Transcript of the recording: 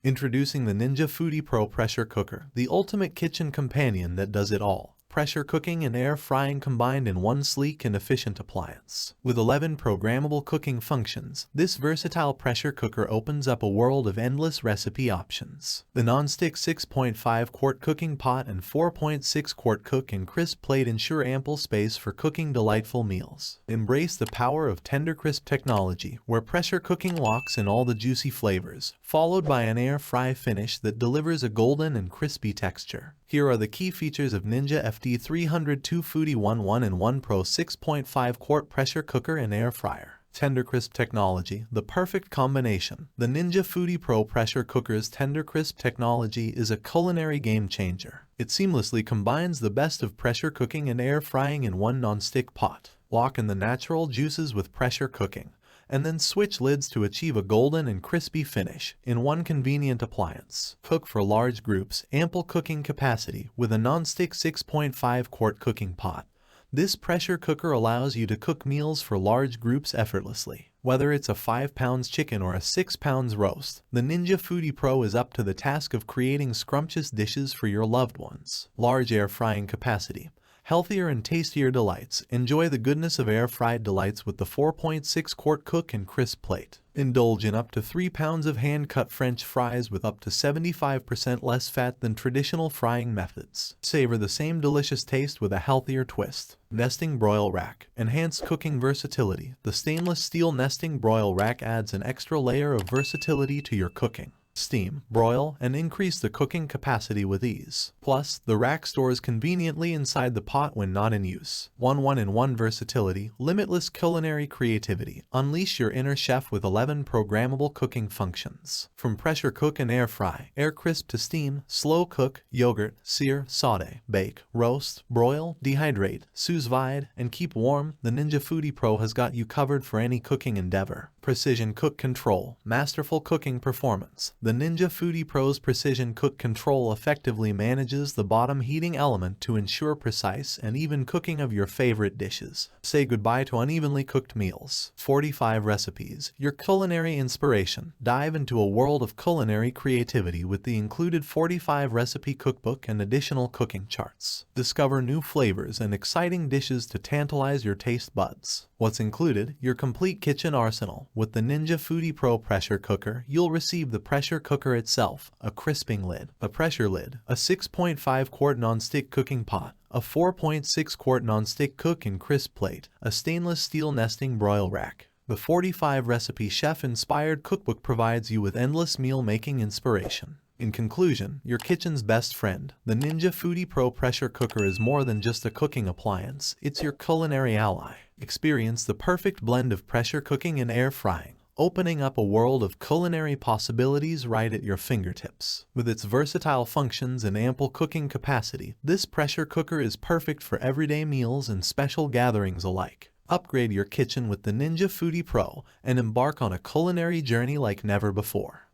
Introducing the Ninja Foodi Pro Pressure Cooker, the ultimate kitchen companion that does it all. Pressure cooking and air frying combined in one sleek and efficient appliance. With 11 programmable cooking functions, this versatile pressure cooker opens up a world of endless recipe options. The Nonstick 6.5-quart cooking pot and 4.6-quart cook and crisp plate ensure ample space for cooking delightful meals. Embrace the power of Tendercrisp technology, where pressure cooking locks in all the juicy flavors, followed by an air fry finish that delivers a golden and crispy texture. Here are the key features of Ninja Fd302 Foodi 1 and 1 Pro 6.5-quart pressure cooker and air fryer. Tendercrisp technology, the perfect combination. The Ninja Foodi Pro pressure cooker's Tendercrisp technology is a culinary game changer. It seamlessly combines the best of pressure cooking and air frying in one non-stick pot. Lock in the natural juices with pressure cooking, and then switch lids to achieve a golden and crispy finish in one convenient appliance. Cook for large groups, ample cooking capacity with a non-stick 6.5-quart cooking pot. This pressure cooker allows you to cook meals for large groups effortlessly. Whether it's a 5 pounds chicken or a 6 pounds roast, the Ninja Foodi Pro is up to the task of creating scrumptious dishes for your loved ones. Large air frying capacity. Healthier and tastier delights. Enjoy the goodness of air-fried delights with the 4.6-quart cook and crisp plate. Indulge in up to 3 pounds of hand-cut French fries with up to 75% less fat than traditional frying methods. Savor the same delicious taste with a healthier twist. Nesting broil rack. Enhanced cooking versatility. The stainless steel nesting broil rack adds an extra layer of versatility to your cooking. Steam, broil, and increase the cooking capacity with ease. Plus, the rack stores conveniently inside the pot when not in use. 1-in-1 versatility, limitless culinary creativity. Unleash your inner chef with 11 programmable cooking functions. From pressure cook and air fry, air crisp to steam, slow cook, yogurt, sear, saute, bake, roast, broil, dehydrate, sous vide, and keep warm, the Ninja Foodi Pro has got you covered for any cooking endeavor. Precision Cook Control, Masterful Cooking Performance. The Ninja Foodi Pro's Precision Cook Control effectively manages the bottom heating element to ensure precise and even cooking of your favorite dishes. Say goodbye to unevenly cooked meals. 45 recipes, your culinary inspiration. Dive into a world of culinary creativity with the included 45 recipe cookbook and additional cooking charts. Discover new flavors and exciting dishes to tantalize your taste buds. What's included? Your complete kitchen arsenal. With the Ninja Foodi Pro pressure cooker, you'll receive the pressure cooker itself, a crisping lid, a pressure lid, a 6.5-quart non-stick cooking pot, a 4.6-quart non-stick cook and crisp plate, a stainless steel nesting broil rack. The 45-recipe chef-inspired cookbook provides you with endless meal-making inspiration. In conclusion, your kitchen's best friend, the Ninja Foodi Pro pressure cooker is more than just a cooking appliance, it's your culinary ally. Experience the perfect blend of pressure cooking and air frying, opening up a world of culinary possibilities right at your fingertips. With its versatile functions and ample cooking capacity, this pressure cooker is perfect for everyday meals and special gatherings alike. Upgrade your kitchen with the Ninja Foodi Pro and embark on a culinary journey like never before.